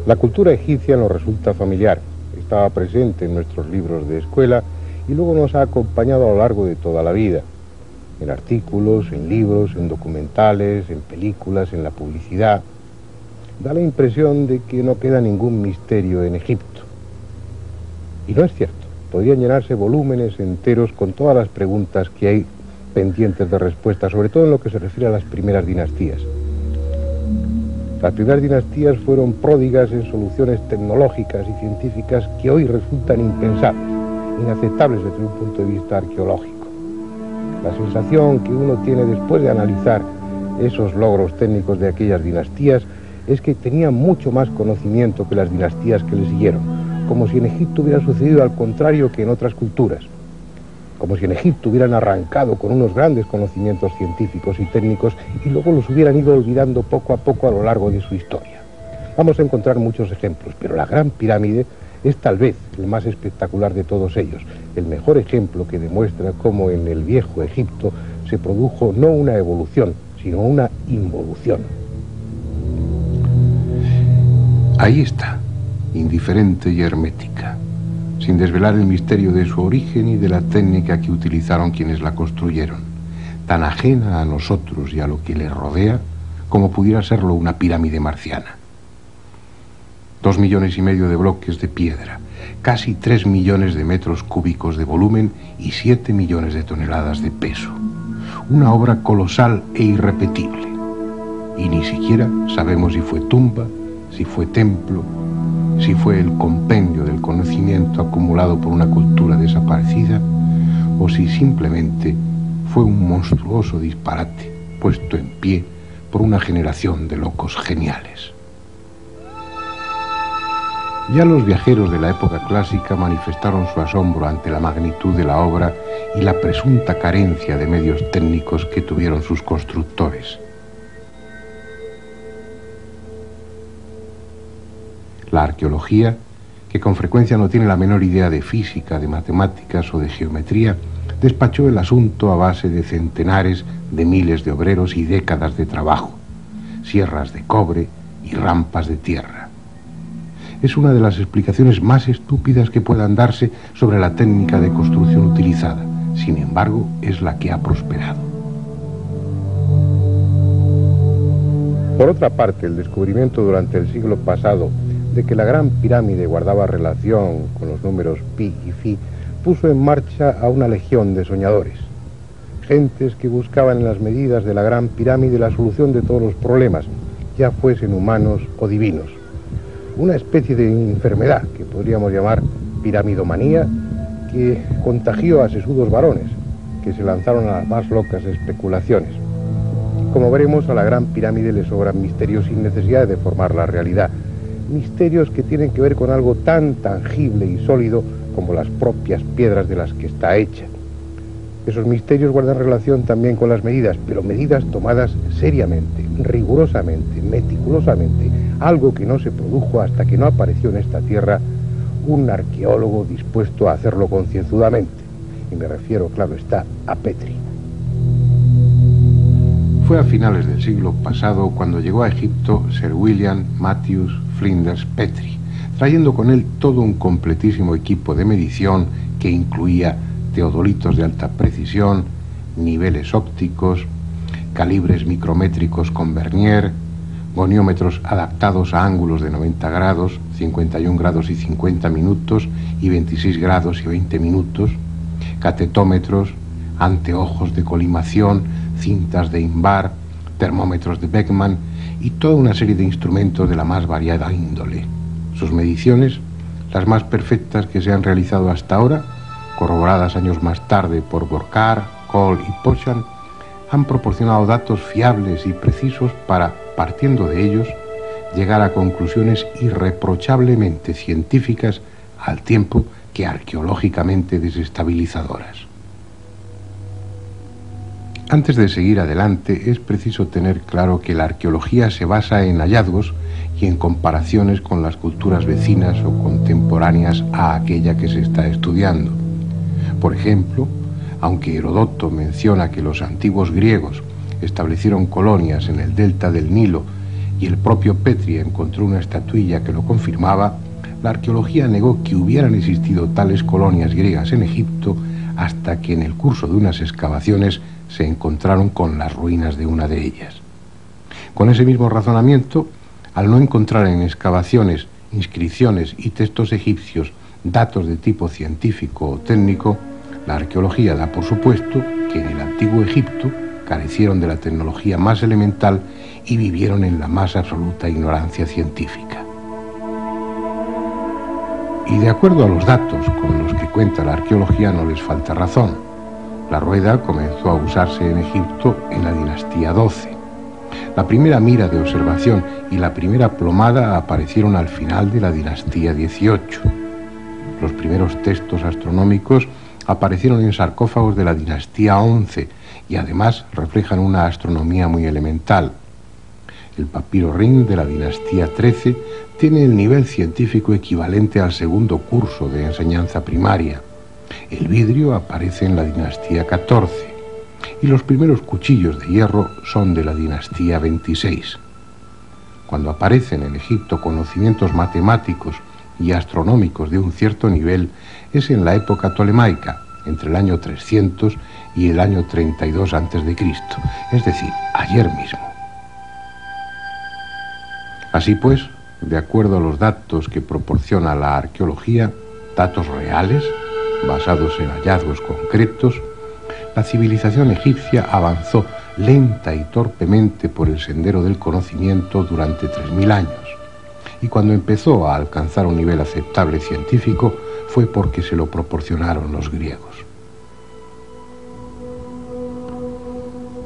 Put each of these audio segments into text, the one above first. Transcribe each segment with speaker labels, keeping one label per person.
Speaker 1: La cultura egipcia nos resulta familiar, estaba presente en nuestros libros de escuela y luego nos ha acompañado a lo largo de toda la vida, en artículos, en libros, en documentales, en películas, en la publicidad. Da la impresión de que no queda ningún misterio en Egipto. Y no es cierto, podrían llenarse volúmenes enteros con todas las preguntas que hay pendientes de respuesta, sobre todo en lo que se refiere a las primeras dinastías. Las primeras dinastías fueron pródigas en soluciones tecnológicas y científicas que hoy resultan impensables, inaceptables desde un punto de vista arqueológico. La sensación que uno tiene después de analizar esos logros técnicos de aquellas dinastías es que tenían mucho más conocimiento que las dinastías que le siguieron, como si en Egipto hubiera sucedido al contrario que en otras culturas, como si en Egipto hubieran arrancado con unos grandes conocimientos científicos y técnicos y luego los hubieran ido olvidando poco a poco a lo largo de su historia. Vamos a encontrar muchos ejemplos, pero la Gran Pirámide es tal vez el más espectacular de todos ellos, el mejor ejemplo que demuestra cómo en el viejo Egipto se produjo no una evolución, sino una involución.
Speaker 2: Ahí está, indiferente y hermética, sin desvelar el misterio de su origen y de la técnica que utilizaron quienes la construyeron, tan ajena a nosotros y a lo que le rodea como pudiera serlo una pirámide marciana. 2,5 millones de bloques de piedra, casi 3 millones de metros cúbicos de volumen y 7 millones de toneladas de peso. Una obra colosal e irrepetible. Y ni siquiera sabemos si fue tumba, si fue templo, si fue el compendio del conocimiento acumulado por una cultura desaparecida, o si simplemente fue un monstruoso disparate puesto en pie por una generación de locos geniales. Ya los viajeros de la época clásica manifestaron su asombro ante la magnitud de la obra y la presunta carencia de medios técnicos que tuvieron sus constructores. La arqueología, que con frecuencia no tiene la menor idea de física, de matemáticas o de geometría, despachó el asunto a base de centenares de miles de obreros y décadas de trabajo, sierras de cobre y rampas de tierra. Es una de las explicaciones más estúpidas que puedan darse sobre la técnica de construcción utilizada. Sin embargo, es la que ha prosperado.
Speaker 1: Por otra parte, el descubrimiento durante el siglo pasado de que la Gran Pirámide guardaba relación con los números pi y phi puso en marcha a una legión de soñadores, gentes que buscaban en las medidas de la Gran Pirámide la solución de todos los problemas, ya fuesen humanos o divinos. Una especie de enfermedad que podríamos llamar piramidomanía, que contagió a sesudos varones, que se lanzaron a las más locas especulaciones. Como veremos, a la Gran Pirámide le sobran misterios sin necesidad de deformar la realidad, misterios que tienen que ver con algo tan tangible y sólido como las propias piedras de las que está hecha. Esos misterios guardan relación también con las medidas, pero medidas tomadas seriamente, rigurosamente, meticulosamente, algo que no se produjo hasta que no apareció en esta tierra un arqueólogo dispuesto a hacerlo concienzudamente. Y me refiero, claro está, a Petrie.
Speaker 2: Fue a finales del siglo pasado cuando llegó a Egipto Sir William Matthews Flinders Petrie, trayendo con él todo un completísimo equipo de medición que incluía teodolitos de alta precisión, niveles ópticos, calibres micrométricos con vernier, goniómetros adaptados a ángulos de 90 grados, 51 grados y 50 minutos y 26 grados y 20 minutos, catetómetros, anteojos de colimación, cintas de Invar, termómetros de Beckman y toda una serie de instrumentos de la más variada índole. Sus mediciones, las más perfectas que se han realizado hasta ahora, corroboradas años más tarde por Burckhardt, Cole y Pochan, han proporcionado datos fiables y precisos para, partiendo de ellos, llegar a conclusiones irreprochablemente científicas al tiempo que arqueológicamente desestabilizadoras. Antes de seguir adelante, es preciso tener claro que la arqueología se basa en hallazgos y en comparaciones con las culturas vecinas o contemporáneas a aquella que se está estudiando. Por ejemplo, aunque Heródoto menciona que los antiguos griegos establecieron colonias en el delta del Nilo y el propio Petrie encontró una estatuilla que lo confirmaba, la arqueología negó que hubieran existido tales colonias griegas en Egipto hasta que en el curso de unas excavaciones se encontraron con las ruinas de una de ellas. Con ese mismo razonamiento, al no encontrar en excavaciones, inscripciones y textos egipcios datos de tipo científico o técnico, la arqueología da por supuesto que en el antiguo Egipto carecieron de la tecnología más elemental y vivieron en la más absoluta ignorancia científica. Y de acuerdo a los datos con los que cuenta la arqueología no les falta razón. La rueda comenzó a usarse en Egipto en la dinastía XII. La primera mira de observación y la primera plomada aparecieron al final de la dinastía XVIII. Los primeros textos astronómicos aparecieron en sarcófagos de la dinastía XI y además reflejan una astronomía muy elemental. El papiro Ring de la dinastía XIII tiene el nivel científico equivalente al segundo curso de enseñanza primaria. El vidrio aparece en la dinastía XIV y los primeros cuchillos de hierro son de la dinastía XXVI. Cuando aparecen en Egipto conocimientos matemáticos y astronómicos de un cierto nivel es en la época tolemaica, entre el año 300 y el año 32 a.C., es decir, ayer mismo. Así pues, de acuerdo a los datos que proporciona la arqueología, datos reales, basados en hallazgos concretos, la civilización egipcia avanzó lenta y torpemente por el sendero del conocimiento durante 3000 años, y cuando empezó a alcanzar un nivel aceptable científico fue porque se lo proporcionaron los griegos.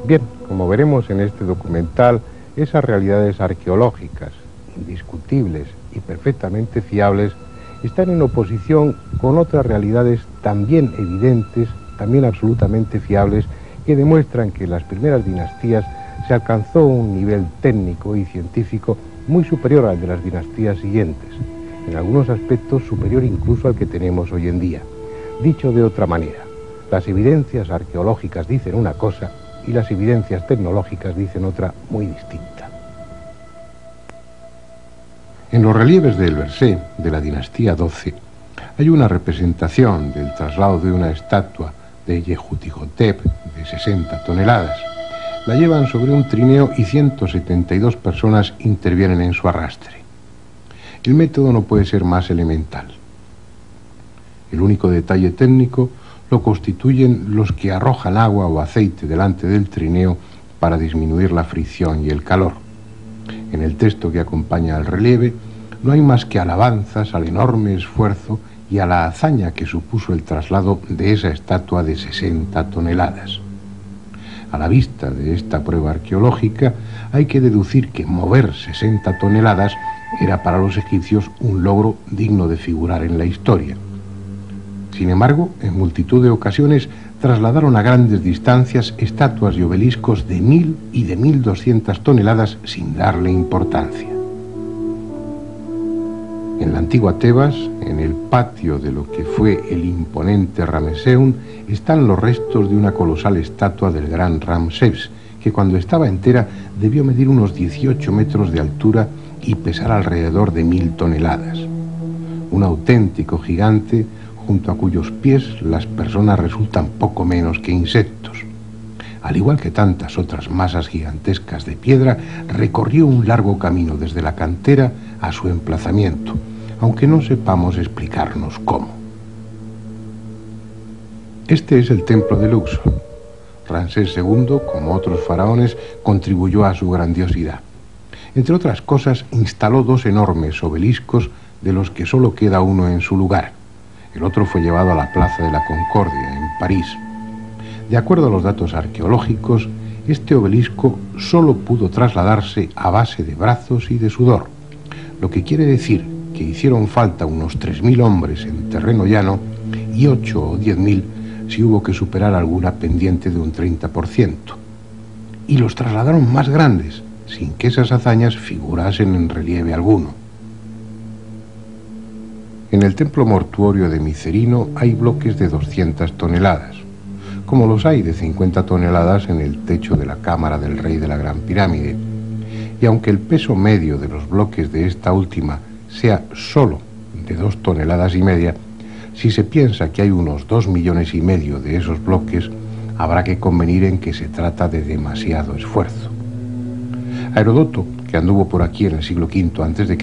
Speaker 1: Bien, como veremos en este documental, esas realidades arqueológicas, indiscutibles y perfectamente fiables, están en oposición con otras realidades también evidentes, también absolutamente fiables, que demuestran que en las primeras dinastías se alcanzó un nivel técnico y científico muy superior al de las dinastías siguientes, en algunos aspectos superior incluso al que tenemos hoy en día. Dicho de otra manera, las evidencias arqueológicas dicen una cosa y las evidencias tecnológicas dicen otra muy distinta.
Speaker 2: En los relieves del Bercé, de la dinastía XII, hay una representación del traslado de una estatua de Yehutihotep de 60 toneladas. La llevan sobre un trineo y 172 personas intervienen en su arrastre. El método no puede ser más elemental. El único detalle técnico lo constituyen los que arrojan agua o aceite delante del trineo para disminuir la fricción y el calor. En el texto que acompaña al relieve no hay más que alabanzas al enorme esfuerzo y a la hazaña que supuso el traslado de esa estatua de 60 toneladas. A la vista de esta prueba arqueológica hay que deducir que mover 60 toneladas era para los egipcios un logro digno de figurar en la historia. Sin embargo, en multitud de ocasiones trasladaron a grandes distancias estatuas y obeliscos de 1000 y de 1200 toneladas sin darle importancia. En la antigua Tebas, en el patio de lo que fue el imponente Ramesseum, están los restos de una colosal estatua del gran Ramsés, que cuando estaba entera debió medir unos 18 metros de altura y pesar alrededor de 1000 toneladas. Un auténtico gigante junto a cuyos pies las personas resultan poco menos que insectos. Al igual que tantas otras masas gigantescas de piedra, recorrió un largo camino desde la cantera a su emplazamiento, aunque no sepamos explicarnos cómo. Este es el templo de Luxor. Ramsés II, como otros faraones, contribuyó a su grandiosidad. Entre otras cosas, instaló 2 enormes obeliscos de los que solo queda uno en su lugar. El otro fue llevado a la Plaza de la Concordia, en París. De acuerdo a los datos arqueológicos, este obelisco solo pudo trasladarse a base de brazos y de sudor, lo que quiere decir que hicieron falta unos 3000 hombres en terreno llano y 8 o 10.000 si hubo que superar alguna pendiente de un 30%. Y los trasladaron más grandes, sin que esas hazañas figurasen en relieve alguno. En el templo mortuorio de Micerino hay bloques de 200 toneladas, como los hay de 50 toneladas en el techo de la cámara del rey de la Gran Pirámide. y aunque el peso medio de los bloques de esta última sea solo de 2,5 toneladas, si se piensa que hay unos 2,5 millones de esos bloques, habrá que convenir en que se trata de demasiado esfuerzo. A Heródoto, que anduvo por aquí en el siglo V a.C.,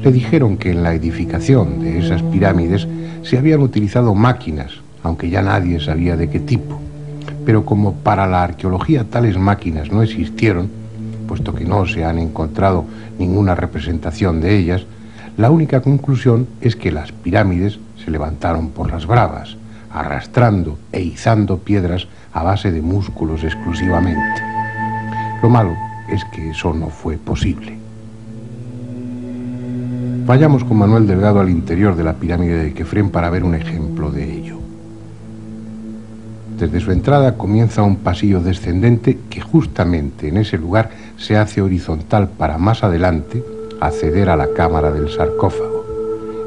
Speaker 2: le dijeron que en la edificación de esas pirámides se habían utilizado máquinas, aunque ya nadie sabía de qué tipo. Pero como para la arqueología tales máquinas no existieron, puesto que no se han encontrado ninguna representación de ellas, la única conclusión es que las pirámides se levantaron por las bravas, arrastrando e izando piedras a base de músculos exclusivamente. Lo malo es que eso no fue posible. Vayamos con Manuel Delgado al interior de la pirámide de Kefren para ver un ejemplo de ello. Desde su entrada comienza un pasillo descendente que justamente en ese lugar se hace horizontal para más adelante acceder a la cámara del sarcófago.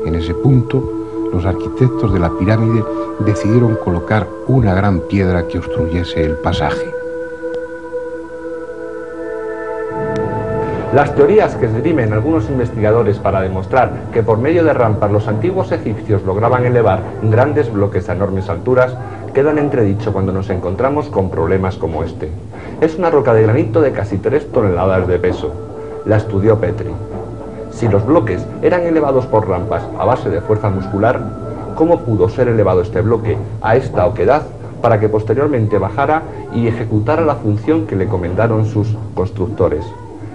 Speaker 2: En ese punto, los arquitectos de la pirámide decidieron colocar una gran piedra que obstruyese el pasaje.
Speaker 3: Las teorías que esgrimen algunos investigadores para demostrar que por medio de rampas los antiguos egipcios lograban elevar grandes bloques a enormes alturas quedan en entredicho cuando nos encontramos con problemas como este. Es una roca de granito de casi 3 toneladas de peso. La estudió Petri. Si los bloques eran elevados por rampas a base de fuerza muscular, ¿cómo pudo ser elevado este bloque a esta oquedad para que posteriormente bajara y ejecutara la función que le encomendaron sus constructores?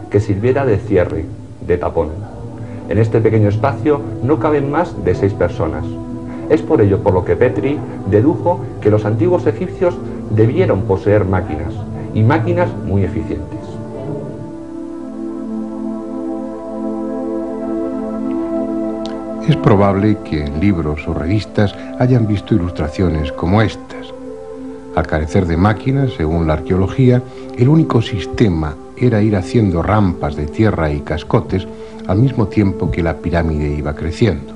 Speaker 3: Que sirviera de cierre, de tapón. En este pequeño espacio no caben más de 6 personas. Es por ello por lo que Petri dedujo que los antiguos egipcios debieron poseer máquinas, y máquinas muy eficientes.
Speaker 2: Es probable que en libros o revistas hayan visto ilustraciones como estas. Al carecer de máquinas, según la arqueología, el único sistema era ir haciendo rampas de tierra y cascotes al mismo tiempo que la pirámide iba creciendo.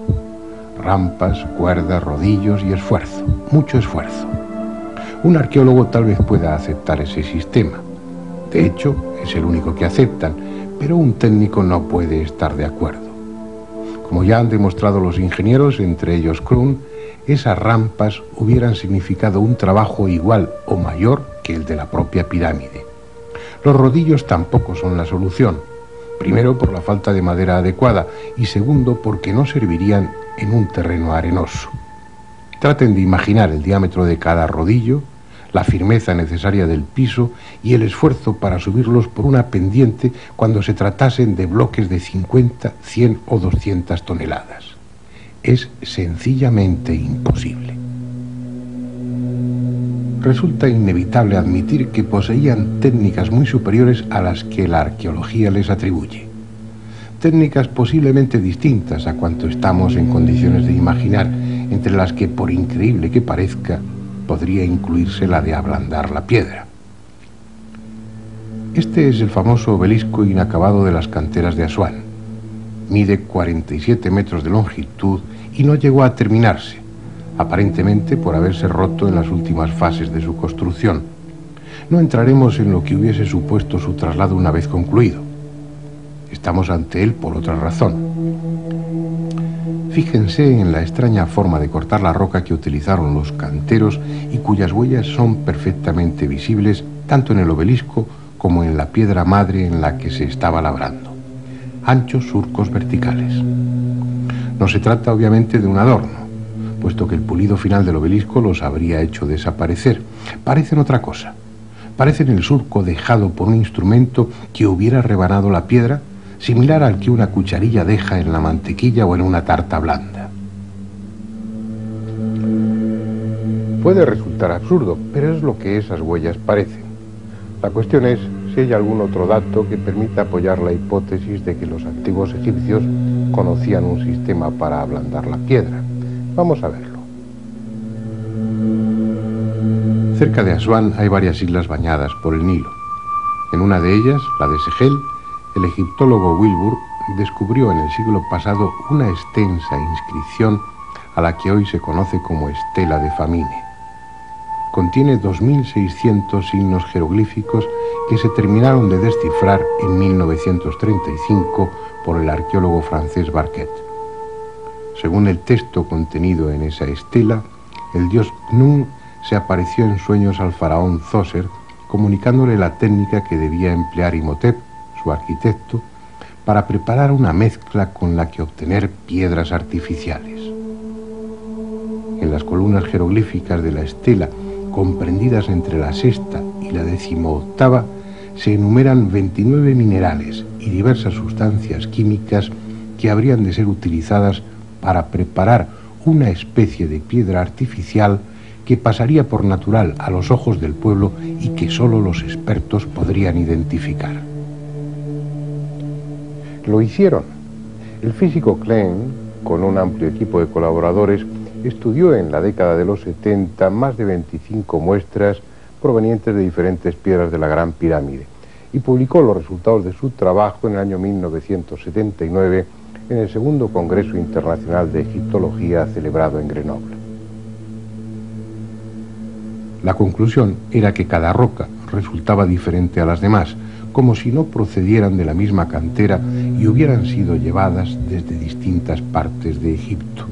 Speaker 2: Rampas, cuerdas, rodillos y esfuerzo, mucho esfuerzo. Un arqueólogo tal vez pueda aceptar ese sistema. De hecho, es el único que aceptan, pero un técnico no puede estar de acuerdo. Como ya han demostrado los ingenieros, entre ellos Krohn, esas rampas hubieran significado un trabajo igual o mayor que el de la propia pirámide. Los rodillos tampoco son la solución, primero por la falta de madera adecuada y segundo porque no servirían en un terreno arenoso. Traten de imaginar el diámetro de cada rodillo, la firmeza necesaria del piso y el esfuerzo para subirlos por una pendiente cuando se tratasen de bloques de 50, 100 o 200 toneladas. Es sencillamente imposible. Resulta inevitable admitir que poseían técnicas muy superiores a las que la arqueología les atribuye. Técnicas posiblemente distintas a cuanto estamos en condiciones de imaginar, entre las que, por increíble que parezca, podría incluirse la de ablandar la piedra. Este es el famoso obelisco inacabado de las canteras de Asuán. Mide 47 metros de longitud y no llegó a terminarse, aparentemente por haberse roto en las últimas fases de su construcción. No entraremos en lo que hubiese supuesto su traslado una vez concluido. Estamos ante él por otra razón. Fíjense en la extraña forma de cortar la roca que utilizaron los canteros y cuyas huellas son perfectamente visibles tanto en el obelisco como en la piedra madre en la que se estaba labrando. Anchos surcos verticales. No se trata obviamente de un adorno, puesto que el pulido final del obelisco los habría hecho desaparecer. Parecen otra cosa. Parecen el surco dejado por un instrumento que hubiera rebanado la piedra, similar al que una cucharilla deja en la mantequilla o en una tarta blanda.
Speaker 1: Puede resultar absurdo, pero es lo que esas huellas parecen. La cuestión es si hay algún otro dato que permita apoyar la hipótesis de que los antiguos egipcios conocían un sistema para ablandar la piedra. Vamos a verlo.
Speaker 2: Cerca de Asuán hay varias islas bañadas por el Nilo. En una de ellas, la de Segel, el egiptólogo Wilbur descubrió en el siglo pasado una extensa inscripción a la que hoy se conoce como Estela de Famine. contiene 2.600 signos jeroglíficos que se terminaron de descifrar en 1935 por el arqueólogo francés Barquet. Según el texto contenido en esa estela, el dios Khnum se apareció en sueños al faraón Zoser, comunicándole la técnica que debía emplear Imhotep, su arquitecto, para preparar una mezcla con la que obtener piedras artificiales. En las columnas jeroglíficas de la estela, comprendidas entre la sexta y la 18ª, se enumeran 29 minerales y diversas sustancias químicas que habrían de ser utilizadas para preparar una especie de piedra artificial que pasaría por natural a los ojos del pueblo y que solo los expertos podrían identificar.
Speaker 1: Lo hicieron. El físico Klein, con un amplio equipo de colaboradores, estudió en la década de los 70 más de 25 muestras provenientes de diferentes piedras de la Gran Pirámide y publicó los resultados de su trabajo en el año 1979 en el segundo Congreso Internacional de Egiptología celebrado en Grenoble.
Speaker 2: La conclusión era que cada roca resultaba diferente a las demás, como si no procedieran de la misma cantera y hubieran sido llevadas desde distintas partes de Egipto.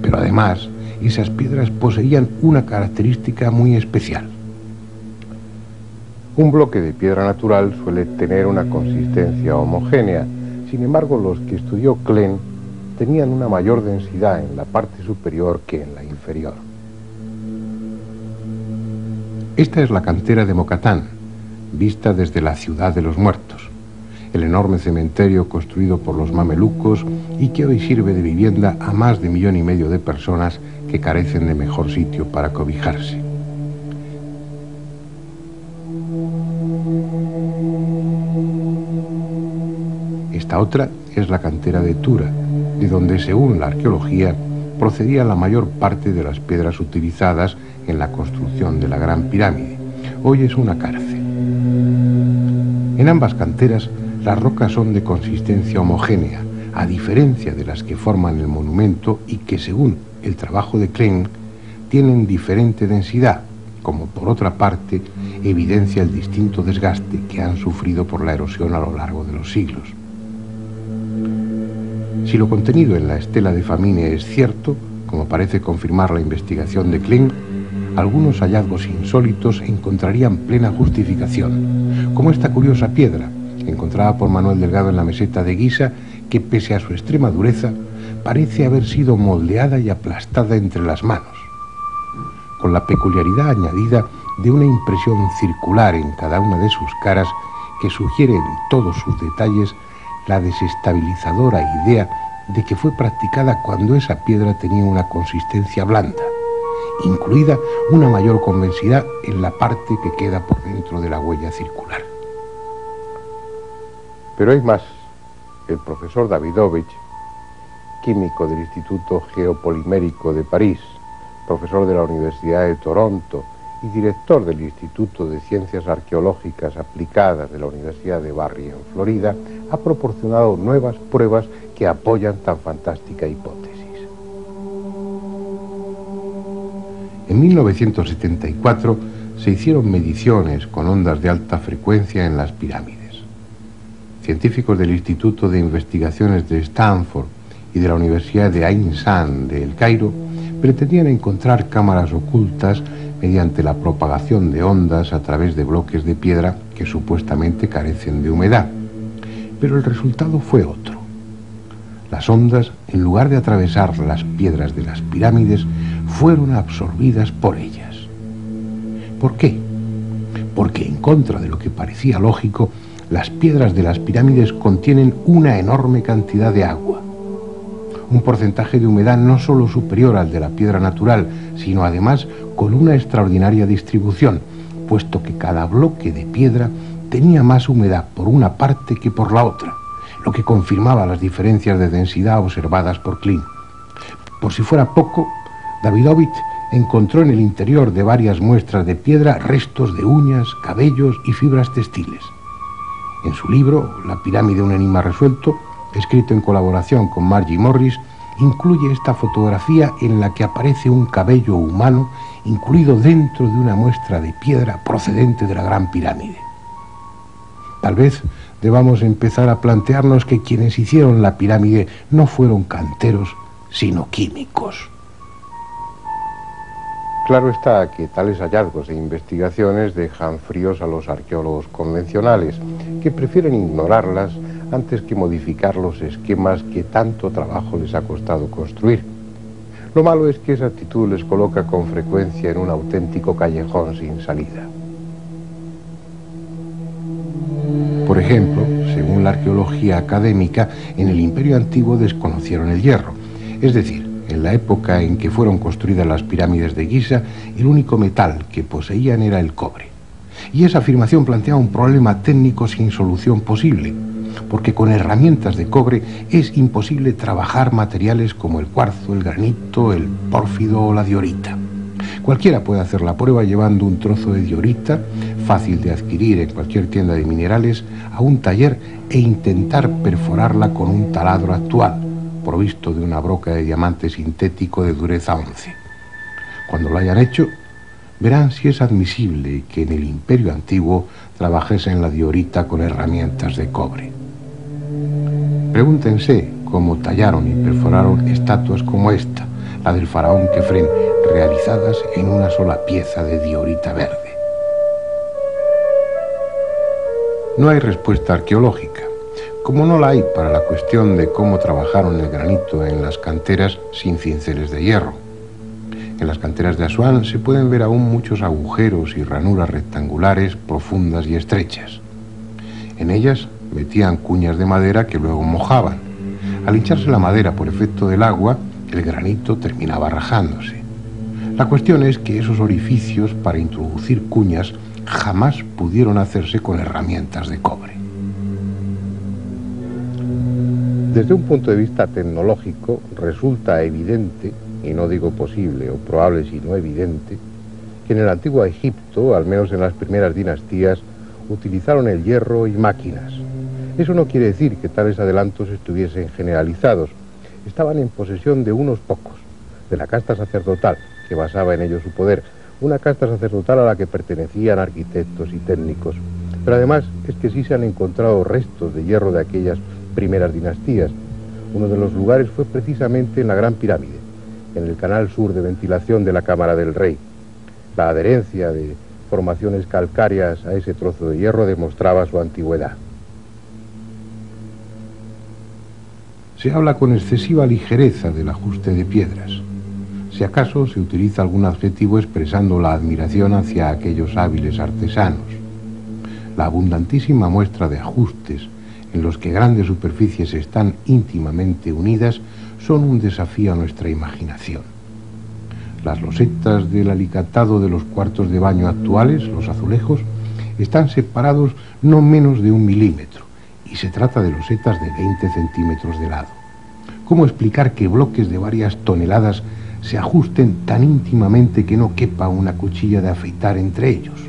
Speaker 2: Pero además, esas piedras poseían una característica muy especial.
Speaker 1: Un bloque de piedra natural suele tener una consistencia homogénea. Sin embargo, los que estudió Klein tenían una mayor densidad en la parte superior que en la inferior.
Speaker 2: Esta es la cantera de Mokatán, vista desde la ciudad de los muertos, el enorme cementerio construido por los mamelucos y que hoy sirve de vivienda a más de 1,5 millones de personas que carecen de mejor sitio para cobijarse. Esta otra es la cantera de Tura, de donde, según la arqueología, procedía la mayor parte de las piedras utilizadas en la construcción de la Gran Pirámide. Hoy es una cárcel. En ambas canteras, las rocas son de consistencia homogénea, a diferencia de las que forman el monumento y que, según el trabajo de Klein, tienen diferente densidad, como por otra parte evidencia el distinto desgaste que han sufrido por la erosión a lo largo de los siglos. Si lo contenido en la estela de Famine es cierto, como parece confirmar la investigación de Klein, algunos hallazgos insólitos encontrarían plena justificación, como esta curiosa piedra, encontrada por Manuel Delgado en la meseta de Guisa, que pese a su extrema dureza, parece haber sido moldeada y aplastada entre las manos, con la peculiaridad añadida de una impresión circular en cada una de sus caras que sugiere en todos sus detalles la desestabilizadora idea de que fue practicada cuando esa piedra tenía una consistencia blanda, incluida una mayor convexidad en la parte que queda por dentro de la huella circular.
Speaker 1: Pero hay más. El profesor Davidovich, químico del Instituto Geopolimérico de París, profesor de la Universidad de Toronto y director del Instituto de Ciencias Arqueológicas Aplicadas de la Universidad de Barry en Florida, ha proporcionado nuevas pruebas que apoyan tan fantástica hipótesis.
Speaker 2: En 1974 se hicieron mediciones con ondas de alta frecuencia en las pirámides. Científicos del Instituto de Investigaciones de Stanford y de la Universidad de Ain Sham de El Cairo pretendían encontrar cámaras ocultas mediante la propagación de ondas a través de bloques de piedra que supuestamente carecen de humedad. Pero el resultado fue otro. Las ondas, en lugar de atravesar las piedras de las pirámides, fueron absorbidas por ellas. ¿Por qué? Porque, en contra de lo que parecía lógico, las piedras de las pirámides contienen una enorme cantidad de agua. Un porcentaje de humedad no solo superior al de la piedra natural, sino además con una extraordinaria distribución, puesto que cada bloque de piedra tenía más humedad por una parte que por la otra, lo que confirmaba las diferencias de densidad observadas por Klein. Por si fuera poco, Davidovich encontró en el interior de varias muestras de piedra restos de uñas, cabellos y fibras textiles. En su libro, La pirámide, un enigma resuelto, escrito en colaboración con Margie Morris, incluye esta fotografía en la que aparece un cabello humano incluido dentro de una muestra de piedra procedente de la Gran Pirámide. Tal vez debamos empezar a plantearnos que quienes hicieron la pirámide no fueron canteros, sino químicos.
Speaker 1: Claro está que tales hallazgos e investigaciones dejan fríos a los arqueólogos convencionales, que prefieren ignorarlas antes que modificar los esquemas que tanto trabajo les ha costado construir. Lo malo es que esa actitud les coloca con frecuencia en un auténtico callejón sin salida.
Speaker 2: Por ejemplo, según la arqueología académica, en el Imperio Antiguo desconocieron el hierro. Es decir, en la época en que fueron construidas las pirámides de Giza, el único metal que poseían era el cobre. Y esa afirmación plantea un problema técnico sin solución posible, porque con herramientas de cobre es imposible trabajar materiales como el cuarzo, el granito, el pórfido o la diorita. Cualquiera puede hacer la prueba llevando un trozo de diorita, fácil de adquirir en cualquier tienda de minerales, a un taller e intentar perforarla con un taladro actual, provisto de una broca de diamante sintético de dureza 11. Cuando lo hayan hecho, verán si es admisible que en el Imperio Antiguo trabajesen la diorita con herramientas de cobre. Pregúntense cómo tallaron y perforaron estatuas como esta, la del faraón Kefren, realizadas en una sola pieza de diorita verde. No hay respuesta arqueológica, como no la hay para la cuestión de cómo trabajaron el granito en las canteras sin cinceles de hierro. En las canteras de Asuán se pueden ver aún muchos agujeros y ranuras rectangulares profundas y estrechas. En ellas metían cuñas de madera que luego mojaban. Al hincharse la madera por efecto del agua, el granito terminaba rajándose. La cuestión es que esos orificios para introducir cuñas jamás pudieron hacerse con herramientas de cobre.
Speaker 1: Desde un punto de vista tecnológico, resulta evidente, y no digo posible o probable sino evidente, que en el antiguo Egipto, al menos en las primeras dinastías, utilizaron el hierro y máquinas. Eso no quiere decir que tales adelantos estuviesen generalizados. Estaban en posesión de unos pocos, de la casta sacerdotal, que basaba en ello su poder, una casta sacerdotal a la que pertenecían arquitectos y técnicos. Pero además es que sí se han encontrado restos de hierro de aquellas primeras dinastías. Uno de los lugares fue precisamente en la Gran Pirámide, en el canal sur de ventilación de la Cámara del Rey. La adherencia de formaciones calcáreas a ese trozo de hierro demostraba su antigüedad.
Speaker 2: Se habla con excesiva ligereza del ajuste de piedras. Si acaso se utiliza algún adjetivo expresando la admiración hacia aquellos hábiles artesanos. La abundantísima muestra de ajustes en los que grandes superficies están íntimamente unidas son un desafío a nuestra imaginación. Las losetas del alicatado de los cuartos de baño actuales, los azulejos, están separados no menos de 1 milímetro, y se trata de losetas de 20 centímetros de lado. ¿Cómo explicar que bloques de varias toneladas se ajusten tan íntimamente que no quepa una cuchilla de afeitar entre ellos?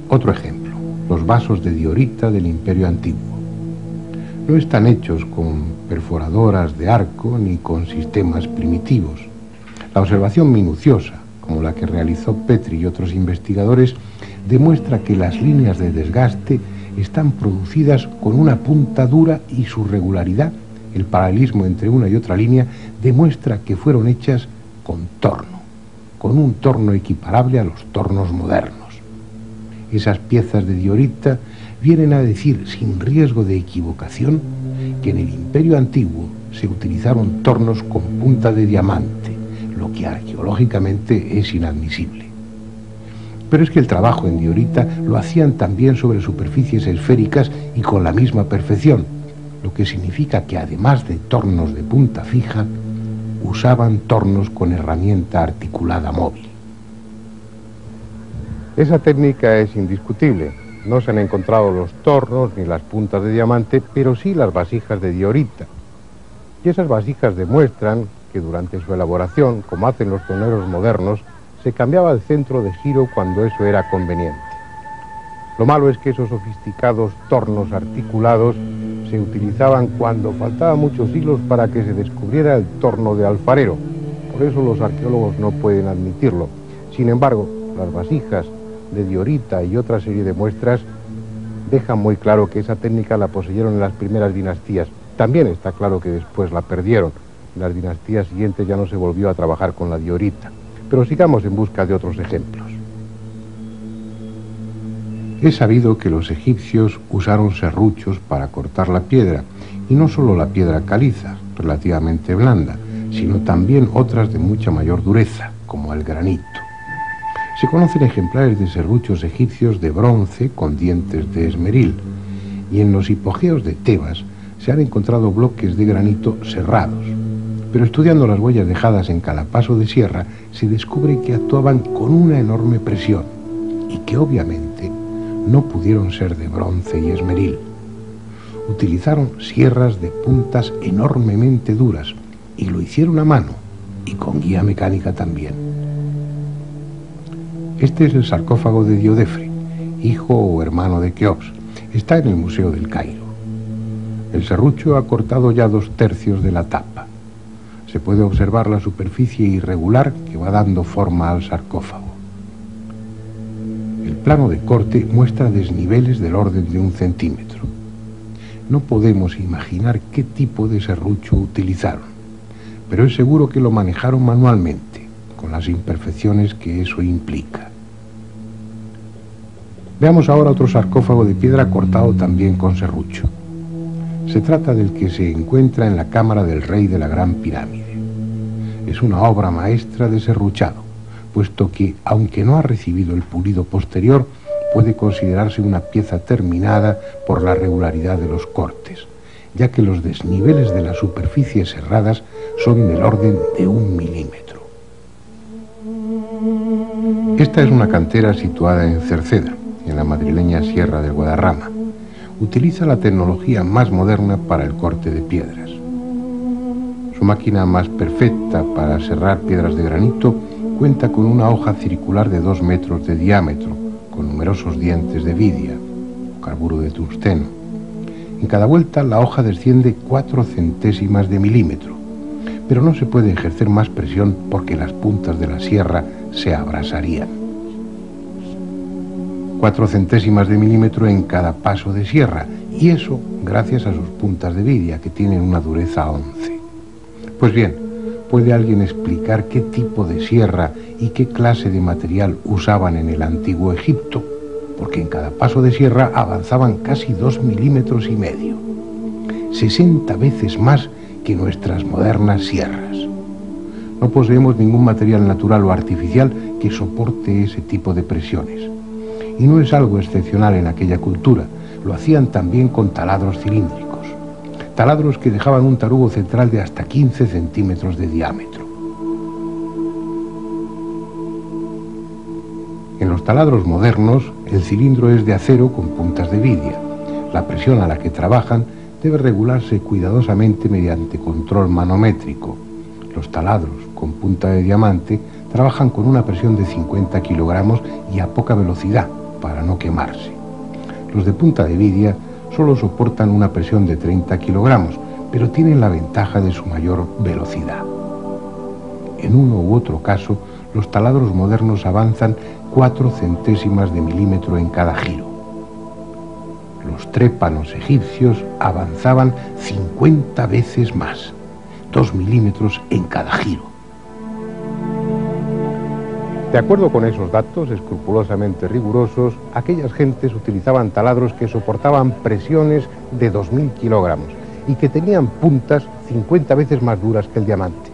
Speaker 2: Otro ejemplo, los vasos de diorita del Imperio Antiguo. No están hechos con perforadoras de arco ni con sistemas primitivos. La observación minuciosa, como la que realizó Petri y otros investigadores, demuestra que las líneas de desgaste están producidas con una punta dura y su regularidad, el paralelismo entre una y otra línea, demuestra que fueron hechas con torno, con un torno equiparable a los tornos modernos. Esas piezas de diorita vienen a decir, sin riesgo de equivocación, que en el Imperio Antiguo se utilizaron tornos con punta de diamante, lo que arqueológicamente es inadmisible. Pero es que el trabajo en diorita lo hacían también sobre superficies esféricas y con la misma perfección, lo que significa que además de tornos de punta fija, usaban tornos con herramienta articulada móvil.
Speaker 1: Esa técnica es indiscutible. No se han encontrado los tornos ni las puntas de diamante, pero sí las vasijas de diorita. Y esas vasijas demuestran que durante su elaboración, como hacen los toneros modernos, se cambiaba el centro de giro cuando eso era conveniente. Lo malo es que esos sofisticados tornos articulados se utilizaban cuando faltaban muchos siglos para que se descubriera el torno de alfarero. Por eso los arqueólogos no pueden admitirlo. Sin embargo, las vasijas de diorita y otra serie de muestras dejan muy claro que esa técnica la poseyeron en las primeras dinastías. También está claro que después la perdieron. En las dinastías siguientes ya no se volvió a trabajar con la diorita. Pero sigamos en busca de otros ejemplos.
Speaker 2: Es sabido que los egipcios usaron serruchos para cortar la piedra, y no solo la piedra caliza, relativamente blanda, sino también otras de mucha mayor dureza, como el granito. Se conocen ejemplares de serruchos egipcios de bronce con dientes de esmeril, y en los hipogeos de Tebas se han encontrado bloques de granito serrados. Pero estudiando las huellas dejadas en cada paso de sierra, se descubre que actuaban con una enorme presión, y que obviamente no pudieron ser de bronce y esmeril. Utilizaron sierras de puntas enormemente duras, y lo hicieron a mano, y con guía mecánica también. Este es el sarcófago de Diodefre, hijo o hermano de Keops. Está en el Museo del Cairo. El serrucho ha cortado ya 2/3 de la tapa. Se puede observar la superficie irregular que va dando forma al sarcófago. El plano de corte muestra desniveles del orden de 1 centímetro. No podemos imaginar qué tipo de serrucho utilizaron, pero es seguro que lo manejaron manualmente, con las imperfecciones que eso implica. Veamos ahora otro sarcófago de piedra cortado también con serrucho. Se trata del que se encuentra en la cámara del rey de la Gran Pirámide. Es una obra maestra de serruchado, puesto que, aunque no ha recibido el pulido posterior, puede considerarse una pieza terminada por la regularidad de los cortes, ya que los desniveles de las superficies serradas son del orden de 1 milímetro. Esta es una cantera situada en Cerceda, en la madrileña Sierra del Guadarrama. Utiliza la tecnología más moderna para el corte de piedras. Su máquina más perfecta para serrar piedras de granito cuenta con una hoja circular de 2 metros de diámetro, con numerosos dientes de vidia, carburo de tungsteno. En cada vuelta la hoja desciende 4 centésimas de milímetro, pero no se puede ejercer más presión porque las puntas de la sierra se abrasarían. 4 centésimas de milímetro en cada paso de sierra, y eso gracias a sus puntas de vidia, que tienen una dureza 11. Pues bien, ¿puede alguien explicar qué tipo de sierra y qué clase de material usaban en el antiguo Egipto? Porque en cada paso de sierra avanzaban casi 2,5 milímetros, 60 veces más que nuestras modernas sierras. No poseemos ningún material natural o artificial que soporte ese tipo de presiones. Y no es algo excepcional en aquella cultura, lo hacían también con taladros cilíndricos, taladros que dejaban un tarugo central de hasta 15 centímetros de diámetro. En los taladros modernos, el cilindro es de acero con puntas de vidia. La presión a la que trabajan debe regularse cuidadosamente mediante control manométrico. Los taladros con punta de diamante trabajan con una presión de 50 kilogramos y a poca velocidad, para no quemarse. Los de punta de vidia solo soportan una presión de 30 kilogramos, pero tienen la ventaja de su mayor velocidad. En uno u otro caso, los taladros modernos avanzan 4 centésimas de milímetro en cada giro. Los trépanos egipcios avanzaban 50 veces más, 2 milímetros en cada giro.
Speaker 1: De acuerdo con esos datos escrupulosamente rigurosos, aquellas gentes utilizaban taladros que soportaban presiones de 2.000 kilogramos y que tenían puntas 50 veces más duras que el diamante.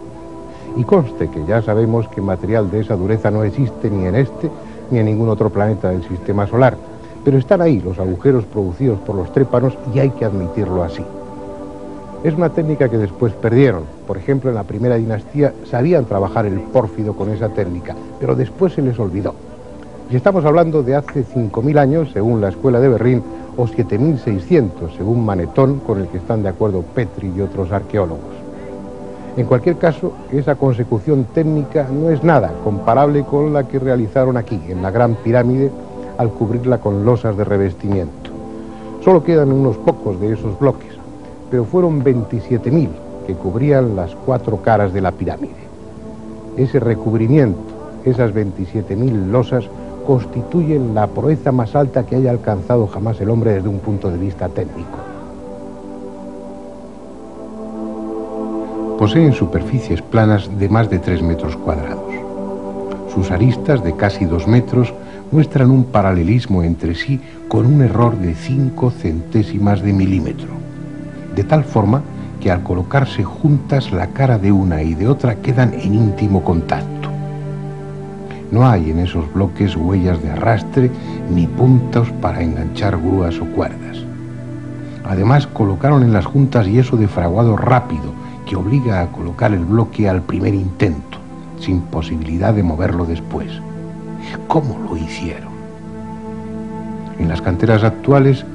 Speaker 1: Y conste que ya sabemos que material de esa dureza no existe ni en este ni en ningún otro planeta del sistema solar, pero están ahí los agujeros producidos por los trépanos y hay que admitirlo así. Es una técnica que después perdieron. Por ejemplo, en la primera dinastía sabían trabajar el pórfido con esa técnica, pero después se les olvidó. Y estamos hablando de hace 5.000 años, según la Escuela de Berrín, o 7.600, según Manetón, con el que están de acuerdo Petri y otros arqueólogos. En cualquier caso, esa consecución técnica no es nada comparable con la que realizaron aquí, en la Gran Pirámide, al cubrirla con losas de revestimiento. Solo quedan unos pocos de esos bloques, pero fueron 27.000 que cubrían las 4 caras de la pirámide. Ese recubrimiento, esas 27.000 losas, constituyen la proeza más alta que haya alcanzado jamás el hombre desde un punto de vista técnico.
Speaker 2: Poseen superficies planas de más de 3 metros cuadrados. Sus aristas, de casi 2 metros, muestran un paralelismo entre sí con un error de 5 centésimas de milímetro, de tal forma que al colocarse juntas la cara de una y de otra quedan en íntimo contacto. No hay en esos bloques huellas de arrastre ni puntos para enganchar grúas o cuerdas. Además, colocaron en las juntas yeso de fraguado rápido que obliga a colocar el bloque al primer intento, sin posibilidad de moverlo después. ¿Cómo lo hicieron? En las canteras actuales,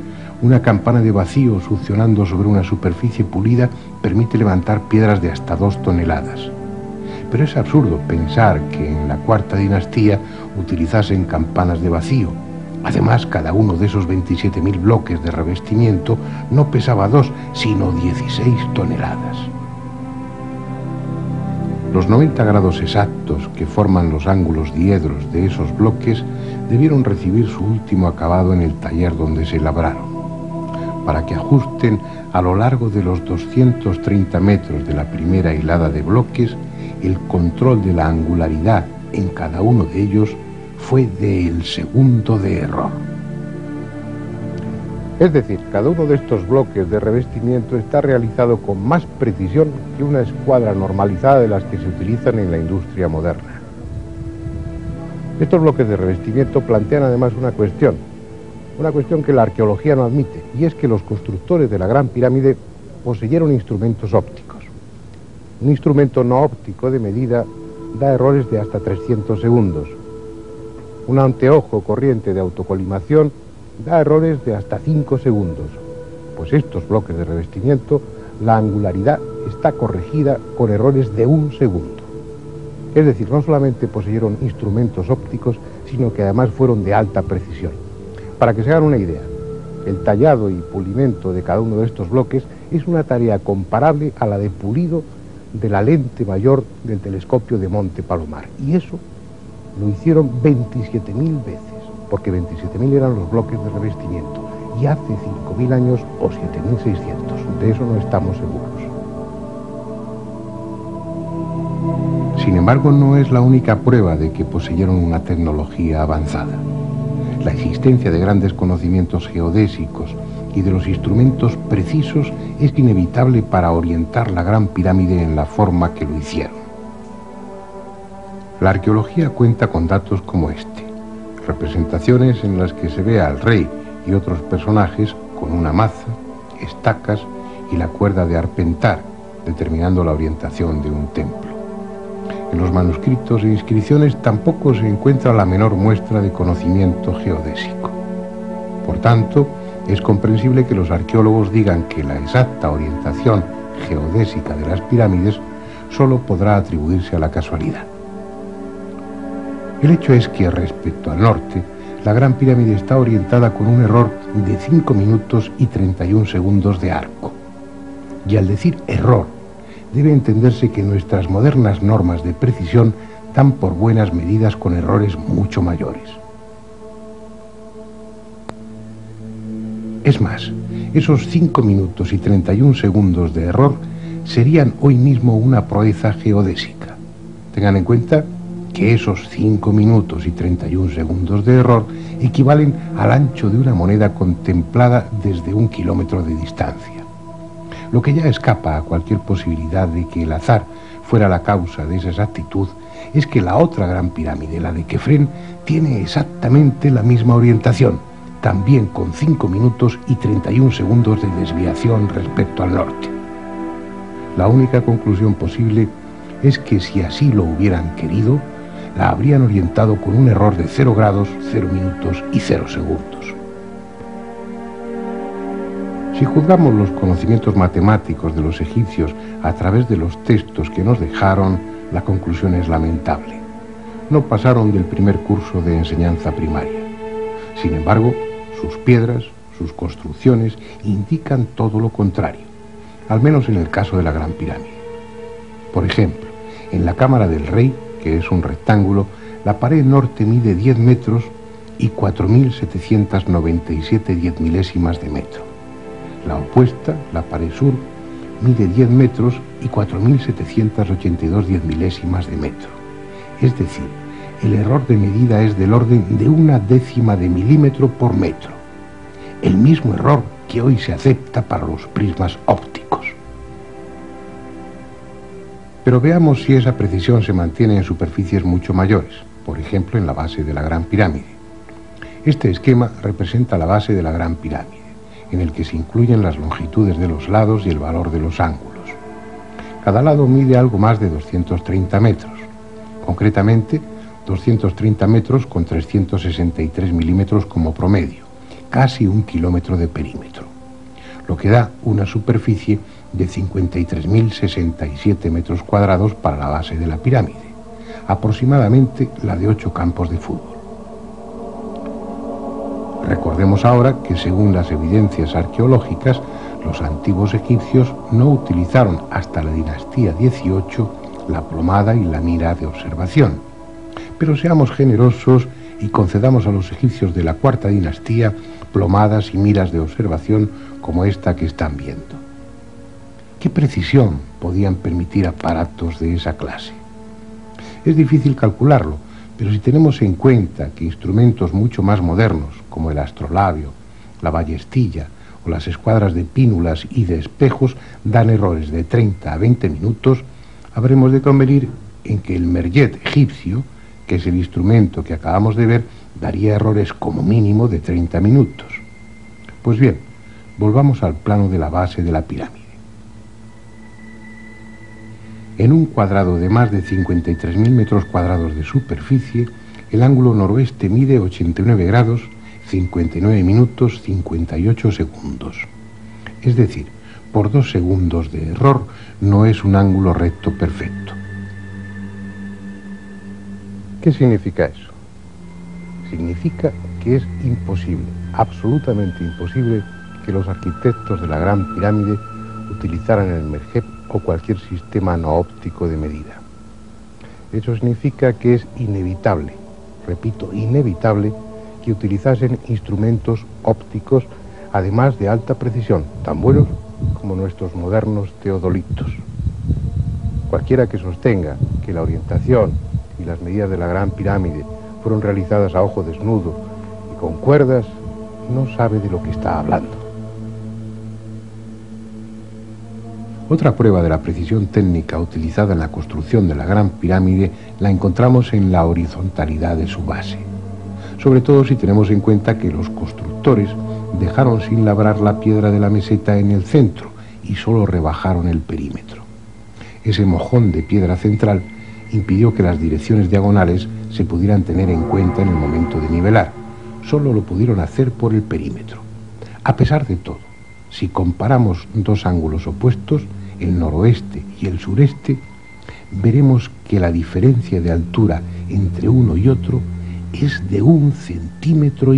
Speaker 2: una campana de vacío succionando sobre una superficie pulida permite levantar piedras de hasta 2 toneladas. Pero es absurdo pensar que en la cuarta dinastía utilizasen campanas de vacío. Además, cada uno de esos 27.000 bloques de revestimiento no pesaba 2, sino 16 toneladas. Los 90 grados exactos que forman los ángulos diedros de esos bloques debieron recibir su último acabado en el taller donde se labraron, para que ajusten a lo largo de los 230 metros de la primera hilada de bloques. El control de la angularidad en cada uno de ellos fue del segundo de error.
Speaker 1: Es decir, cada uno de estos bloques de revestimiento está realizado con más precisión que una escuadra normalizada de las que se utilizan en la industria moderna. Estos bloques de revestimiento plantean además una cuestión que la arqueología no admite, y es que los constructores de la Gran Pirámide poseyeron instrumentos ópticos. Un instrumento no óptico de medida da errores de hasta 300 segundos. Un anteojo corriente de autocolimación da errores de hasta 5 segundos. Pues estos bloques de revestimiento, la angularidad está corregida con errores de 1 segundo. Es decir, no solamente poseyeron instrumentos ópticos, sino que además fueron de alta precisión. Para que se hagan una idea, el tallado y pulimento de cada uno de estos bloques es una tarea comparable a la de pulido de la lente mayor del telescopio de Monte Palomar. Y eso lo hicieron 27.000 veces, porque 27.000 eran los bloques de revestimiento, y hace 5.000 años o 7.600, de eso no estamos seguros.
Speaker 2: Sin embargo, no es la única prueba de que poseyeron una tecnología avanzada. La existencia de grandes conocimientos geodésicos y de los instrumentos precisos es inevitable para orientar la Gran Pirámide en la forma que lo hicieron. La arqueología cuenta con datos como este: representaciones en las que se ve al rey y otros personajes con una maza, estacas y la cuerda de arpentar, determinando la orientación de un templo. En los manuscritos e inscripciones tampoco se encuentra la menor muestra de conocimiento geodésico. Por tanto, es comprensible que los arqueólogos digan que la exacta orientación geodésica de las pirámides solo podrá atribuirse a la casualidad. El hecho es que respecto al norte, la Gran Pirámide está orientada con un error de 5 minutos y 31 segundos de arco. Y al decir error, debe entenderse que nuestras modernas normas de precisión dan por buenas medidas con errores mucho mayores. Es más, esos 5 minutos y 31 segundos de error serían hoy mismo una proeza geodésica. Tengan en cuenta que esos 5 minutos y 31 segundos de error equivalen al ancho de una moneda contemplada desde 1 kilómetro de distancia. Lo que ya escapa a cualquier posibilidad de que el azar fuera la causa de esa exactitud es que la otra Gran Pirámide, la de Kefren, tiene exactamente la misma orientación, también con 5 minutos y 31 segundos de desviación respecto al norte. La única conclusión posible es que si así lo hubieran querido, la habrían orientado con un error de 0 grados, 0 minutos y 0 segundos. Si juzgamos los conocimientos matemáticos de los egipcios a través de los textos que nos dejaron, la conclusión es lamentable. No pasaron del primer curso de enseñanza primaria. Sin embargo, sus piedras, sus construcciones indican todo lo contrario, al menos en el caso de la Gran Pirámide. Por ejemplo, en la Cámara del Rey, que es un rectángulo, la pared norte mide 10 metros y 4.797 diezmilésimas de metro. La opuesta, la pared sur, mide 10 metros y 4.782 diezmilésimas de metro. Es decir, el error de medida es del orden de 1/10 de milímetro por metro. El mismo error que hoy se acepta para los prismas ópticos. Pero veamos si esa precisión se mantiene en superficies mucho mayores, por ejemplo en la base de la Gran Pirámide. Este esquema representa la base de la Gran Pirámide, en el que se incluyen las longitudes de los lados y el valor de los ángulos. Cada lado mide algo más de 230 metros, concretamente 230 metros con 363 milímetros como promedio, casi 1 kilómetro de perímetro, lo que da una superficie de 53.067 metros cuadrados para la base de la pirámide, aproximadamente la de 8 campos de fútbol. Recordemos ahora que según las evidencias arqueológicas, los antiguos egipcios no utilizaron hasta la dinastía XVIII la plomada y la mira de observación. Pero seamos generosos y concedamos a los egipcios de la cuarta dinastía plomadas y miras de observación como esta que están viendo. ¿Qué precisión podían permitir aparatos de esa clase? Es difícil calcularlo, pero si tenemos en cuenta que instrumentos mucho más modernos, como el astrolabio, la ballestilla o las escuadras de pínulas y de espejos, dan errores de 30 a 20 minutos, habremos de convenir en que el merjet egipcio, que es el instrumento que acabamos de ver, daría errores como mínimo de 30 minutos. Pues bien, volvamos al plano de la base de la pirámide. En un cuadrado de más de 53.000 metros cuadrados de superficie, el ángulo noroeste mide 89 grados, 59 minutos, 58 segundos. Es decir, por 2 segundos de error no es un ángulo recto perfecto.
Speaker 1: ¿Qué significa eso? Significa que es imposible, absolutamente imposible, que los arquitectos de la Gran Pirámide utilizaran el merjet o cualquier sistema no óptico de medida. Eso significa que es inevitable, repito, inevitable, que utilizasen instrumentos ópticos, además de alta precisión, tan buenos como nuestros modernos teodolitos. Cualquiera que sostenga que la orientación y las medidas de la Gran Pirámide fueron realizadas a ojo desnudo y con cuerdas, no sabe de lo que está hablando.
Speaker 2: Otra prueba de la precisión técnica utilizada en la construcción de la Gran Pirámide la encontramos en la horizontalidad de su base, sobre todo si tenemos en cuenta que los constructores dejaron sin labrar la piedra de la meseta en el centro y solo rebajaron el perímetro. Ese mojón de piedra central impidió que las direcciones diagonales se pudieran tener en cuenta en el momento de nivelar. Solo lo pudieron hacer por el perímetro. A pesar de todo, si comparamos dos ángulos opuestos, el noroeste y el sureste, veremos que la diferencia de altura entre uno y otro es de 1,5 centímetros.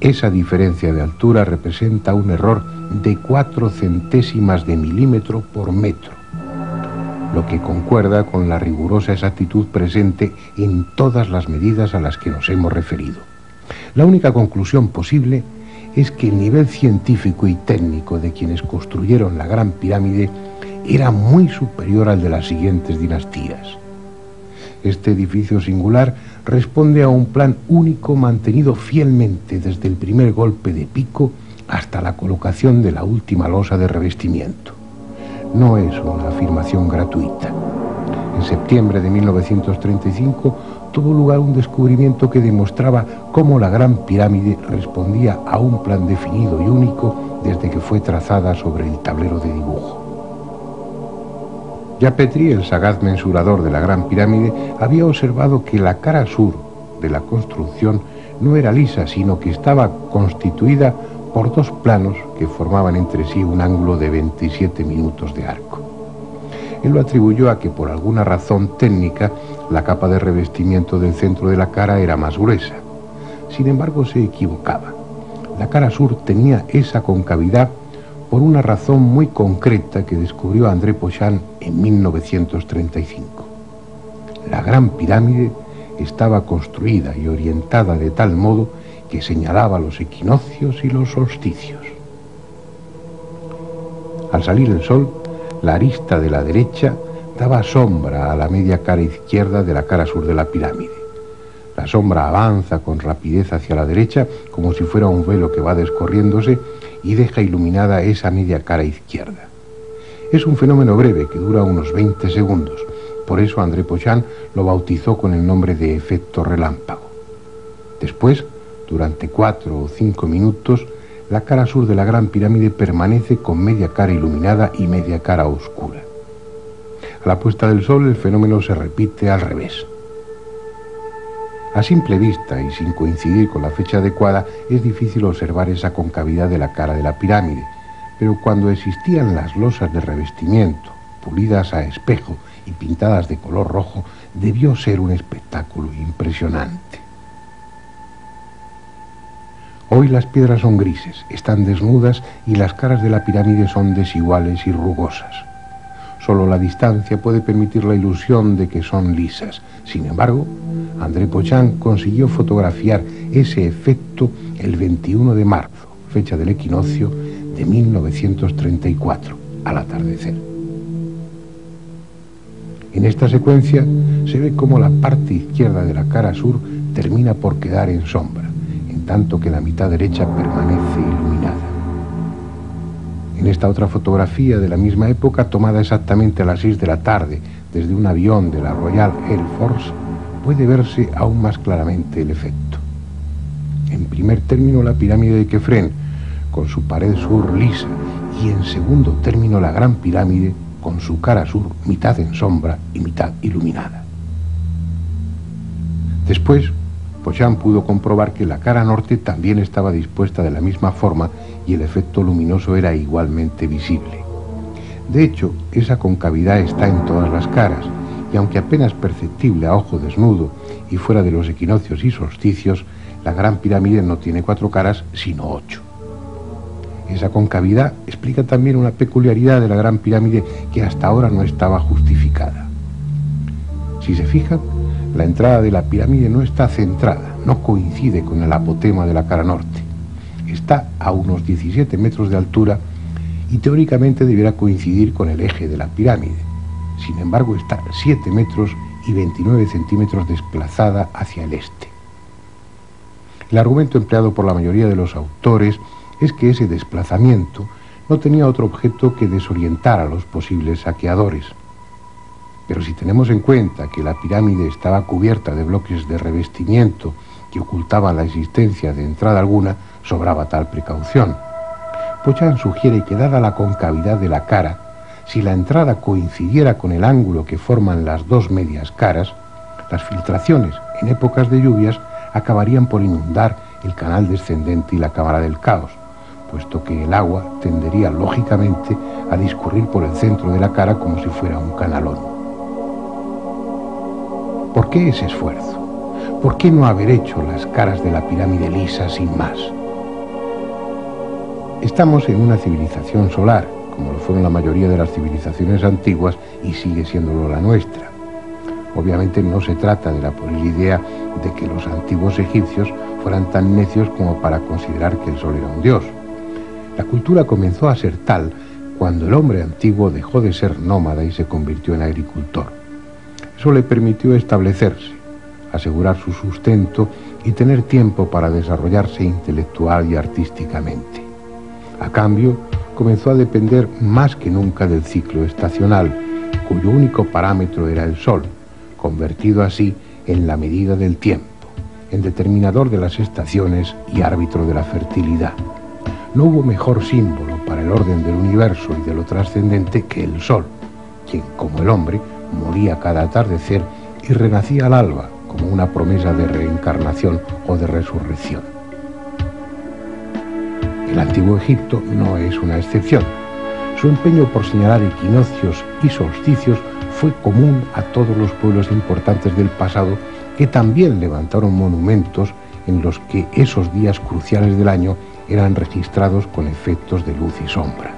Speaker 2: Esa diferencia de altura representa un error de 4 centésimas de milímetro por metro, lo que concuerda con la rigurosa exactitud presente en todas las medidas a las que nos hemos referido. La única conclusión posible es que el nivel científico y técnico de quienes construyeron la Gran Pirámide era muy superior al de las siguientes dinastías. Este edificio singular responde a un plan único mantenido fielmente desde el primer golpe de pico hasta la colocación de la última losa de revestimiento. No es una afirmación gratuita. En septiembre de 1935 tuvo lugar un descubrimiento que demostraba cómo la Gran Pirámide respondía a un plan definido y único desde que fue trazada sobre el tablero de dibujo. Ya Petrie, el sagaz mensurador de la Gran Pirámide, había observado que la cara sur de la construcción no era lisa, sino que estaba constituida por dos planos que formaban entre sí un ángulo de 27 minutos de arco. Él lo atribuyó a que por alguna razón técnica la capa de revestimiento del centro de la cara era más gruesa. Sin embargo, se equivocaba. La cara sur tenía esa concavidad por una razón muy concreta que descubrió André Pochán en 1935. La Gran Pirámide estaba construida y orientada de tal modo que señalaba los equinoccios y los solsticios. Al salir el sol, la arista de la derecha daba sombra a la media cara izquierda de la cara sur de la pirámide. La sombra avanza con rapidez hacia la derecha como si fuera un velo que va descorriéndose y deja iluminada esa media cara izquierda. Es un fenómeno breve que dura unos 20 segundos. Por eso André Pochán lo bautizó con el nombre de efecto relámpago. Después, durante 4 o 5 minutos, la cara sur de la Gran Pirámide permanece con media cara iluminada y media cara oscura. A la puesta del sol el fenómeno se repite al revés. A simple vista y sin coincidir con la fecha adecuada es difícil observar esa concavidad de la cara de la pirámide, pero cuando existían las losas de revestimiento, pulidas a espejo y pintadas de color rojo, debió ser un espectáculo impresionante. Hoy las piedras son grises, están desnudas y las caras de la pirámide son desiguales y rugosas. Solo la distancia puede permitir la ilusión de que son lisas. Sin embargo, André Pochán consiguió fotografiar ese efecto el 21 de marzo, fecha del equinoccio de 1934, al atardecer. En esta secuencia se ve cómo la parte izquierda de la cara sur termina por quedar en sombra, en tanto que la mitad derecha permanece iluminada. En esta otra fotografía de la misma época, tomada exactamente a las 6 de la tarde desde un avión de la Royal Air Force, puede verse aún más claramente el efecto. En primer término, la pirámide de Kefren, con su pared sur lisa, y en segundo término, la Gran Pirámide, con su cara sur mitad en sombra y mitad iluminada. Después, Pochán pudo comprobar que la cara norte también estaba dispuesta de la misma forma y el efecto luminoso era igualmente visible. De hecho, esa concavidad está en todas las caras, y aunque apenas perceptible a ojo desnudo y fuera de los equinoccios y solsticios, la Gran Pirámide no tiene 4 caras, sino 8. Esa concavidad explica también una peculiaridad de la Gran Pirámide que hasta ahora no estaba justificada. Si se fijan, la entrada de la pirámide no está centrada, no coincide con el apotema de la cara norte. Está a unos 17 metros de altura y teóricamente deberá coincidir con el eje de la pirámide. Sin embargo, está 7 metros y 29 centímetros desplazada hacia el este. El argumento empleado por la mayoría de los autores es que ese desplazamiento no tenía otro objeto que desorientar a los posibles saqueadores. Pero si tenemos en cuenta que la pirámide estaba cubierta de bloques de revestimiento que ocultaban la existencia de entrada alguna, sobraba tal precaución. Pochán sugiere que, dada la concavidad de la cara, si la entrada coincidiera con el ángulo que forman las dos medias caras, las filtraciones en épocas de lluvias acabarían por inundar el canal descendente y la cámara del caos, puesto que el agua tendería lógicamente a discurrir por el centro de la cara como si fuera un canalón. ¿Por qué ese esfuerzo? ¿Por qué no haber hecho las caras de la pirámide lisas sin más? Estamos en una civilización solar, como lo fueron la mayoría de las civilizaciones antiguas, y sigue siéndolo la nuestra. Obviamente no se trata de la pueril idea de que los antiguos egipcios fueran tan necios como para considerar que el sol era un dios. La cultura comenzó a ser tal cuando el hombre antiguo dejó de ser nómada y se convirtió en agricultor. Eso le permitió establecerse, asegurar su sustento y tener tiempo para desarrollarse intelectual y artísticamente. A cambio, comenzó a depender más que nunca del ciclo estacional, cuyo único parámetro era el sol, convertido así en la medida del tiempo, en determinador de las estaciones y árbitro de la fertilidad. No hubo mejor símbolo para el orden del universo y de lo trascendente que el sol, quien, como el hombre, moría cada atardecer y renacía al alba como una promesa de reencarnación o de resurrección. El antiguo Egipto no es una excepción. Su empeño por señalar equinoccios y solsticios fue común a todos los pueblos importantes del pasado, que también levantaron monumentos en los que esos días cruciales del año eran registrados con efectos de luz y sombra.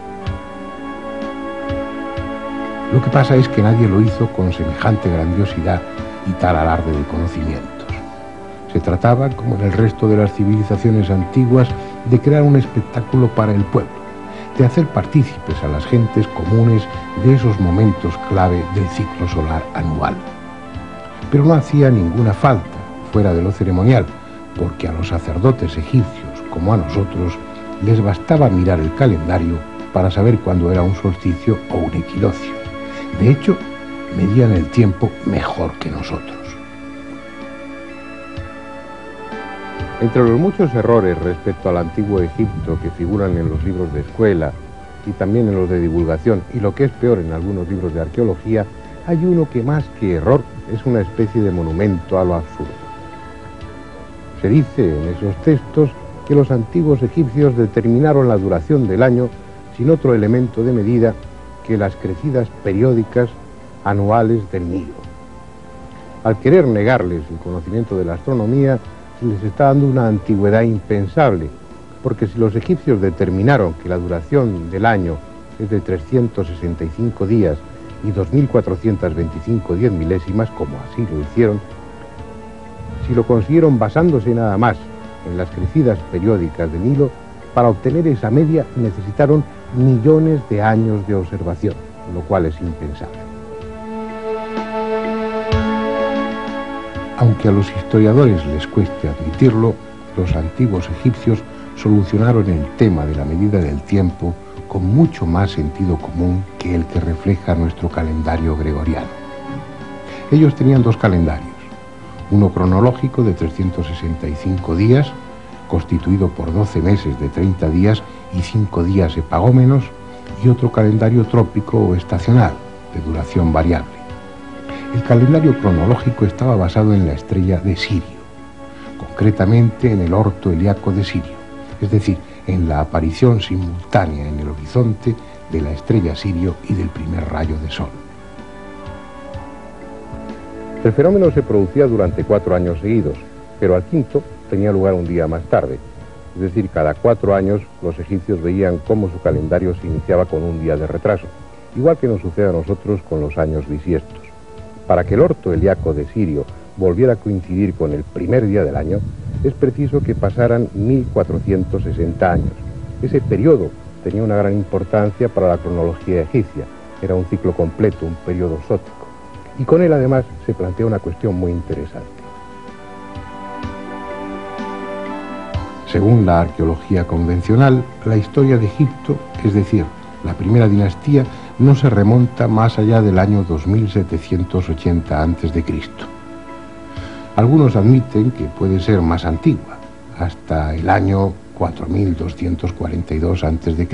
Speaker 2: Lo que pasa es que nadie lo hizo con semejante grandiosidad y tal alarde de conocimientos. Se trataba, como en el resto de las civilizaciones antiguas, de crear un espectáculo para el pueblo, de hacer partícipes a las gentes comunes de esos momentos clave del ciclo solar anual. Pero no hacía ninguna falta, fuera de lo ceremonial, porque a los sacerdotes egipcios, como a nosotros, les bastaba mirar el calendario para saber cuándo era un solsticio o un equinoccio. De hecho, medían el tiempo mejor que nosotros.
Speaker 1: Entre los muchos errores respecto al antiguo Egipto que figuran en los libros de escuela y también en los de divulgación, y lo que es peor, en algunos libros de arqueología, hay uno que más que error es una especie de monumento a lo absurdo. Se dice en esos textos que los antiguos egipcios determinaron la duración del año sin otro elemento de medida que las crecidas periódicas anuales del Nilo. Al querer negarles el conocimiento de la astronomía, se les está dando una antigüedad impensable, porque si los egipcios determinaron que la duración del año es de 365 días y 2.425 10 milésimas, como así lo hicieron, si lo consiguieron basándose nada más en las crecidas periódicas del Nilo, para obtener esa media necesitaron millones de años de observación, lo cual es impensable.
Speaker 2: Aunque a los historiadores les cueste admitirlo, los antiguos egipcios solucionaron el tema de la medida del tiempo con mucho más sentido común que el que refleja nuestro calendario gregoriano. Ellos tenían dos calendarios, uno cronológico de 365 días, constituido por 12 meses de 30 días y 5 días epagómenos, y otro calendario trópico o estacional, de duración variable. El calendario cronológico estaba basado en la estrella de Sirio, concretamente en el orto helíaco de Sirio, es decir, en la aparición simultánea en el horizonte de la estrella Sirio y del primer rayo de sol.
Speaker 1: El fenómeno se producía durante 4 años seguidos, pero al quinto tenía lugar un día más tarde. Es decir, cada 4 años los egipcios veían cómo su calendario se iniciaba con un día de retraso, igual que nos sucede a nosotros con los años bisiestos. Para que el orto helíaco de Sirio volviera a coincidir con el primer día del año, es preciso que pasaran 1460 años. Ese periodo tenía una gran importancia para la cronología egipcia. Era un ciclo completo, un periodo exótico. Y con él además se plantea una cuestión muy interesante.
Speaker 2: Según la arqueología convencional, la historia de Egipto, es decir, la primera dinastía, no se remonta más allá del año 2780 a.C. Algunos admiten que puede ser más antigua, hasta el año 4242 a.C.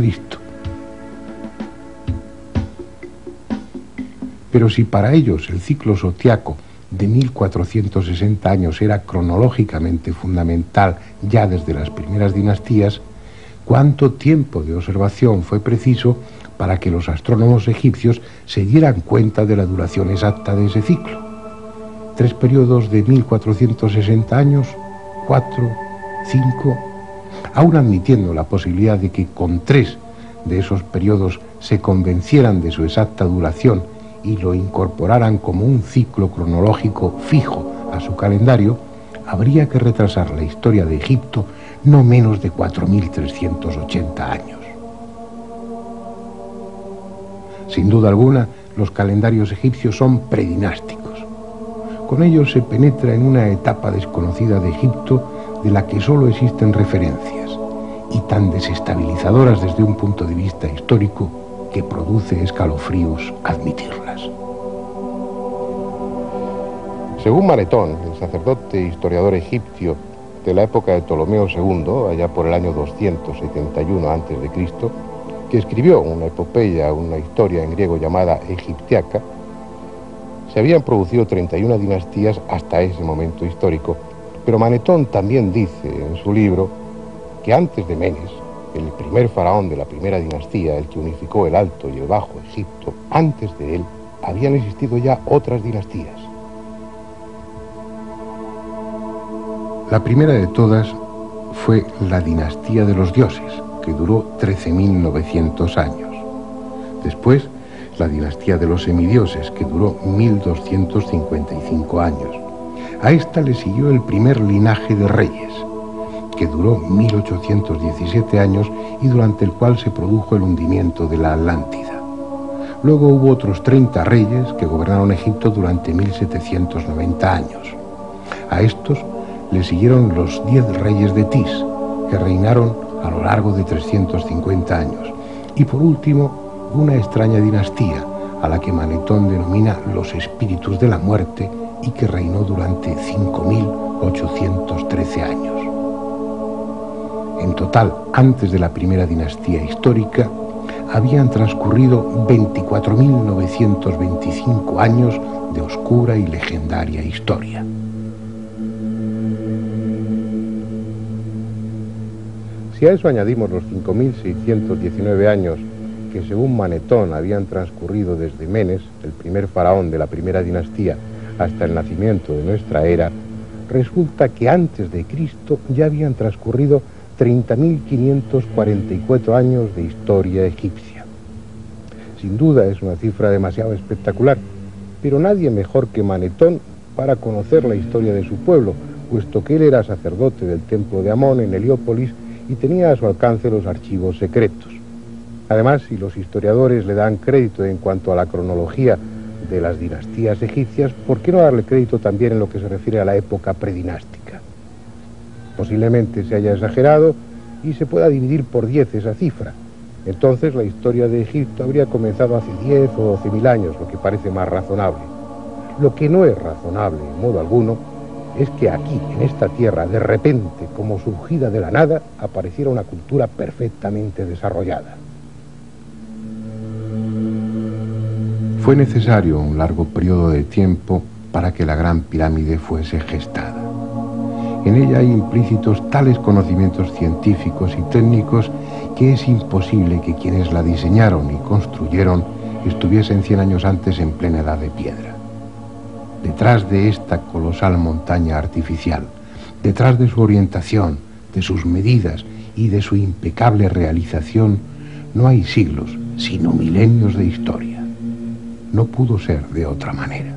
Speaker 2: Pero si para ellos el ciclo zodiaco de 1460 años era cronológicamente fundamental ya desde las primeras dinastías, ¿cuánto tiempo de observación fue preciso para que los astrónomos egipcios se dieran cuenta de la duración exacta de ese ciclo? 3 periodos de 1460 años, 4, 5, aún admitiendo la posibilidad de que con 3 de esos periodos se convencieran de su exacta duración y lo incorporaran como un ciclo cronológico fijo a su calendario, habría que retrasar la historia de Egipto no menos de 4380 años. Sin duda alguna, los calendarios egipcios son predinásticos. Con ellos se penetra en una etapa desconocida de Egipto de la que solo existen referencias, y tan desestabilizadoras desde un punto de vista histórico que produce escalofríos admitirlas.
Speaker 1: Según Manetón, el sacerdote e historiador egipcio de la época de Ptolomeo II, allá por el año 271 a.C., que escribió una epopeya, una historia en griego llamada Egiptiaca, se habían producido 31 dinastías hasta ese momento histórico, pero Manetón también dice en su libro que antes de Menes el primer faraón de la primera dinastía, el que unificó el Alto y el Bajo Egipto, antes de él habían existido ya otras dinastías.
Speaker 2: La primera de todas fue la dinastía de los dioses, que duró 13.900 años. Después, la dinastía de los semidioses, que duró 1.255 años. A esta le siguió el primer linaje de reyes, que duró 1.817 años y durante el cual se produjo el hundimiento de la Atlántida. Luego hubo otros 30 reyes que gobernaron Egipto durante 1.790 años. A estos le siguieron los 10 reyes de Tis, que reinaron a lo largo de 350 años. Y por último, una extraña dinastía, a la que Manetón denomina los espíritus de la muerte y que reinó durante 5.813 años. En total, antes de la primera dinastía histórica, habían transcurrido 24.925 años de oscura y legendaria historia.
Speaker 1: Si a eso añadimos los 5.619 años que según Manetón habían transcurrido desde Menes, el primer faraón de la primera dinastía, hasta el nacimiento de nuestra era, resulta que antes de Cristo ya habían transcurrido 30.544 años de historia egipcia. Sin duda es una cifra demasiado espectacular, pero nadie mejor que Manetón para conocer la historia de su pueblo, puesto que él era sacerdote del templo de Amón en Heliópolis y tenía a su alcance los archivos secretos. Además, si los historiadores le dan crédito en cuanto a la cronología de las dinastías egipcias, ¿por qué no darle crédito también en lo que se refiere a la época predinástica? Posiblemente se haya exagerado y se pueda dividir por 10 esa cifra. Entonces la historia de Egipto habría comenzado hace 10 o 12.000 años, lo que parece más razonable. Lo que no es razonable en modo alguno es que aquí, en esta tierra, de repente, como surgida de la nada, apareciera una cultura perfectamente desarrollada.
Speaker 2: Fue necesario un largo periodo de tiempo para que la Gran Pirámide fuese gestada. En ella hay implícitos tales conocimientos científicos y técnicos que es imposible que quienes la diseñaron y construyeron estuviesen 100 años antes en plena edad de piedra. Detrás de esta colosal montaña artificial, detrás de su orientación, de sus medidas y de su impecable realización, no hay siglos, sino milenios de historia. No pudo ser de otra manera.